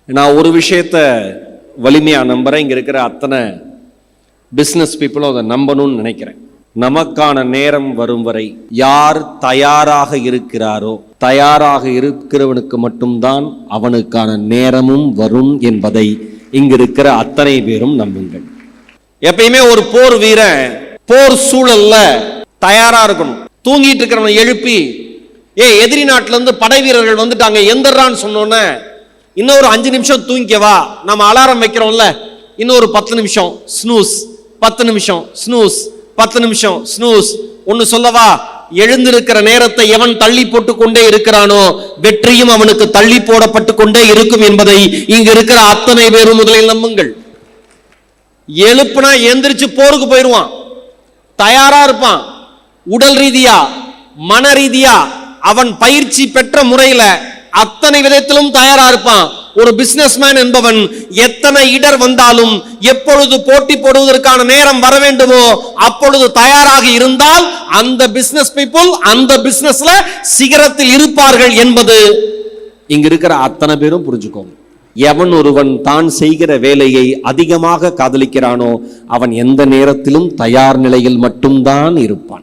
நான் ஒரு விஷயத்த வலிமையா நம்புறேன், இங்க இருக்கிற அத்தனை பிசினஸ் பீப்புளும் அதை நம்பணும்னு நினைக்கிறேன். நமக்கான நேரம் வரும் வரை யார் தயாராக இருக்கிறாரோ, தயாராக இருக்கிறவனுக்கு மட்டும்தான் அவனுக்கான நேரமும் வரும் என்பதை இங்க இருக்கிற அத்தனை பேரும் நம்புங்கள். எப்பயுமே ஒரு போர் வீரன் போர் சூழல்ல தயாரா இருக்கணும். தூங்கிட்டு இருக்கிறவன் எழுப்பி, எதிரி நாட்டுல இருந்து படை வீரர்கள் வந்துட்டாங்க எந்திரான்னு சொன்னோன்னே, இன்னொரு 5 நிமிஷம் தூங்கிக்கவா, நம்ம அலாரம் வைக்கிறோம்ல, இன்னொரு 10 நிமிஷம் ஸ்னூஸ், 10 நிமிஷம் ஸ்னூஸ், 10 நிமிஷம் ஸ்னூஸ். ஒன்னு சொல்லவா, எழுந்திருக்கிற நேரத்தை எவன் தள்ளி போட்டு கொண்டே இருக்கிறானோ வெற்றியும் அவனுக்கு தள்ளி போடப்பட்டு கொண்டே இருக்கும் என்பதை இங்க இருக்கிற அத்தனை பேரும் முதலில் நம்புங்கள். எழுப்புனா எந்திரிச்சு போருக்கு போயிடுவான், தயாரா இருப்பான். உடல் ரீதியா மன ரீதியா அவன் பயிற்சி பெற்ற முறையில அத்தனை விதத்திலும் தயாரா இருப்பான். ஒரு பிசினஸ்மேன் என்பவன் எத்தனை இடர் வந்தாலும் எப்பொழுது போட்டி போடுவதற்கான நேரம் வர வேண்டுமோ அப்பொழுது தயாராக இருந்தால் அந்த பிசினஸ் பீப்புள் அந்த பிசினஸ்ல சிகரத்தில் இருப்பார்கள் என்பது இங்க இருக்கிற அத்தனை பேரும் புரிஞ்சுக்கோங்க. எவன் ஒருவன் தான் செய்கிற வேலையை அதிகமாக காதலிக்கிறானோ அவன் எந்த நேரத்திலும் தயார் நிலையில் மட்டும்தான் இருப்பான்.